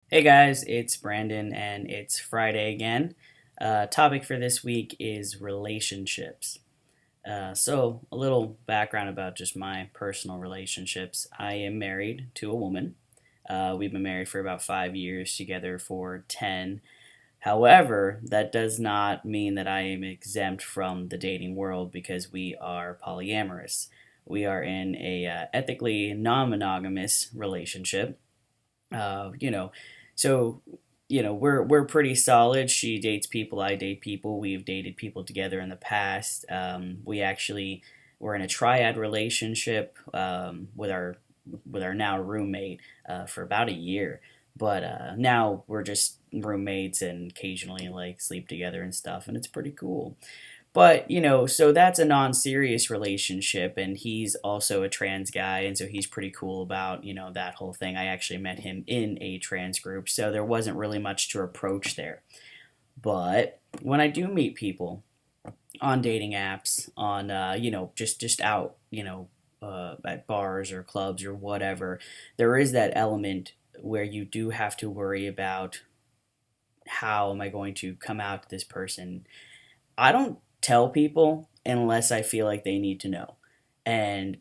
Hey guys, it's Brandon and it's Friday again. Topic for this week is relationships. So, a little background about just my personal relationships. I am married to a woman. We've been married for about 5 years, together for 10. However, that does not mean that I am exempt from the dating world because we are polyamorous. We are in a ethically non monogamous relationship uh, you know, so we're pretty solid. She dates people, I date people. We've dated people together in the past. We actually were in a triad relationship with our now roommate for about a year. But now we're just roommates and occasionally like sleep together and stuff, and it's pretty cool. But, so that's a non serious relationship, and he's also a trans guy, and so he's pretty cool about, that whole thing. I actually met him in a trans group, so there wasn't really much to approach there. But when I do meet people on dating apps, on, just out, at bars or clubs or whatever, there is that element where you do have to worry about how am I going to come out to this person. I don't tell people unless I feel like they need to know. And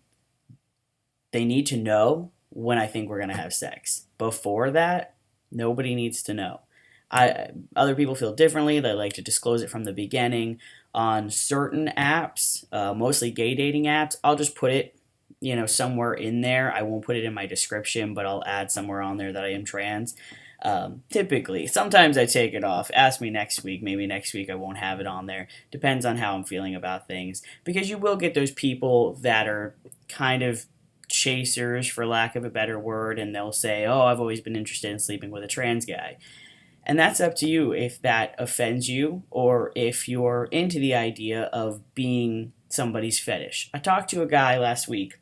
they need to know when I think we're going to have sex. Before that, nobody needs to know. Other people feel differently. They like to disclose it from the beginning. On certain apps, mostly gay dating apps, I'll just put it, somewhere in there. I won't put it in my description, but I'll add somewhere on there that I am trans. Typically, sometimes I take it off. Ask me next week. Maybe next week I won't have it on there. Depends on how I'm feeling about things. Because you will get those people that are kind of chasers, for lack of a better word, and they'll say, "Oh, I've always been interested in sleeping with a trans guy." And that's up to you if that offends you or if you're into the idea of being somebody's fetish. I talked to a guy last week,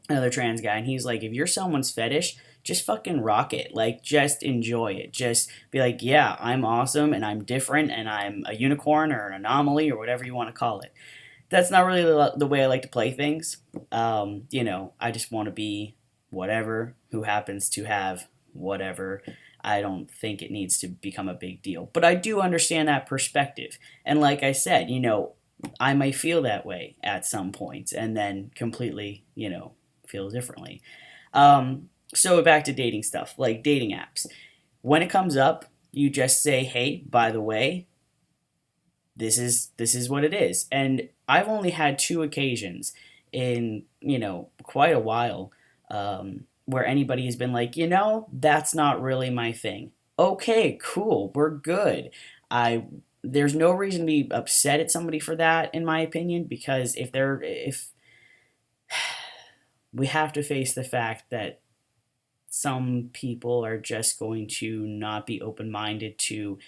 another trans guy, and he's like, if you're someone's fetish, just fucking rock it. Like, just enjoy it. Just be like, yeah, I'm awesome and I'm different and I'm a unicorn or an anomaly or whatever you want to call it. That's not really the way I like to play things. I just want to be whatever, who happens to have whatever. I don't think it needs to become a big deal. But I do understand that perspective. And like I said, I might feel that way at some points and then completely, feel differently. So back to dating stuff, like dating apps. When it comes up, you just say, "Hey, by the way, this is what it is." And I've only had two occasions in quite a while where anybody has been like, that's not really my thing. Okay, cool, we're good. I There's no reason to be upset at somebody for that, in my opinion, because if we have to face the fact that some people are just going to not be open minded to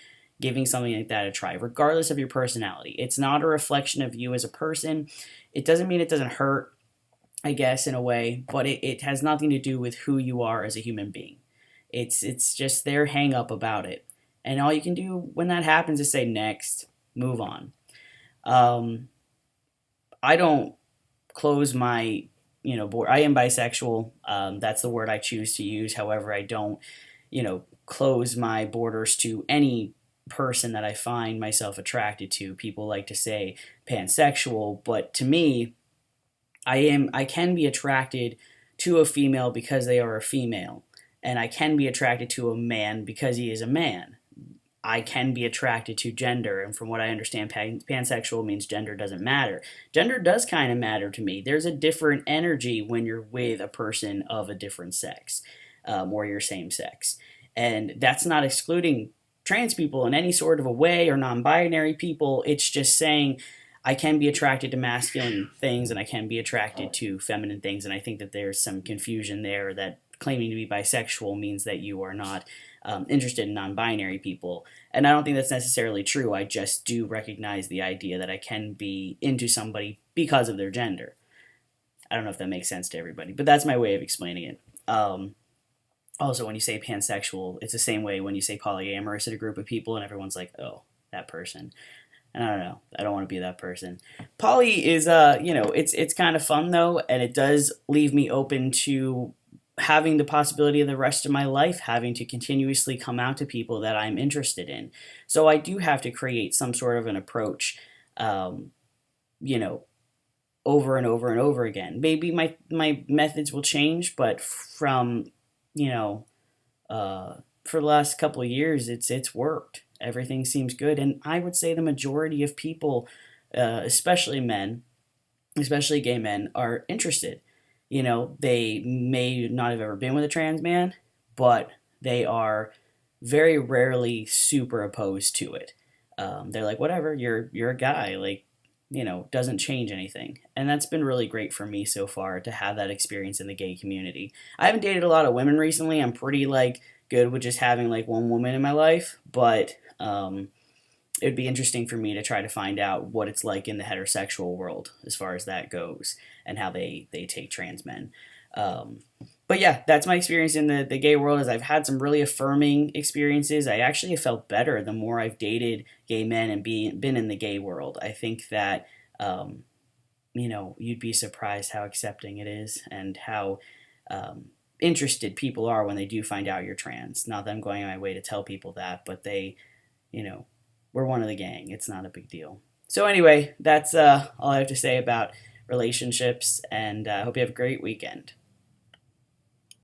giving something like that a try, regardless of your personality. It's not a reflection of you as a person. It doesn't mean it doesn't hurt, I guess, in a way, but it has nothing to do with who you are as a human being. It's just their hang up about it. And all you can do when that happens is say next, move on. Um, I don't close my board. I am bisexual. That's the word I choose to use. However, I don't close my borders to any person that I find myself attracted to. People like to say pansexual, but to me, I can be attracted to a female because they are a female, and I can be attracted to a man because he is a man. I can be attracted to gender, and from what I understand, pansexual means gender doesn't matter. Gender does kind of matter to me. There's a different energy when you're with a person of a different sex, or your same sex, and that's not excluding trans people in any sort of a way or non-binary people. It's just saying I can be attracted to masculine things and I can be attracted to feminine things, and I think that there's some confusion there that claiming to be bisexual means that you are not interested in non-binary people, and I don't think that's necessarily true. I just do recognize the idea that I can be into somebody because of their gender. I don't know if that makes sense to everybody, but that's my way of explaining it. Also, when you say pansexual, it's the same way when you say polyamorous at a group of people, and everyone's like, "Oh, that person." And I don't know. I don't want to be that person. Poly is it's kind of fun though, and it does leave me open to having the possibility of the rest of my life having to continuously come out to people that I'm interested in. So I do have to create some sort of an approach, um, you know, over and over and over again. Maybe my methods will change, but from, you know, for the last couple of years, it's worked. Everything seems good, and I would say the majority of people, especially men, especially gay men, are interested. You know, they may not have ever been with a trans man, but they are very rarely super opposed to it. They're like, whatever, you're a guy, like, doesn't change anything, and that's been really great for me so far to have that experience in the gay community. I haven't dated a lot of women recently. I'm pretty like good with just having like one woman in my life, but it'd be interesting for me to try to find out what it's like in the heterosexual world as far as that goes and how they take trans men. Um, but yeah, that's my experience in the gay world. Is I've had some really affirming experiences. I actually have felt better the more I've dated gay men and been in the gay world. I think that um, you'd be surprised how accepting it is and how um, interested people are when they do find out you're trans. Not that I'm going my way to tell people that, but you know, we're one of the gang. It's not a big deal. So anyway, that's all I have to say about relationships, and I hope you have a great weekend.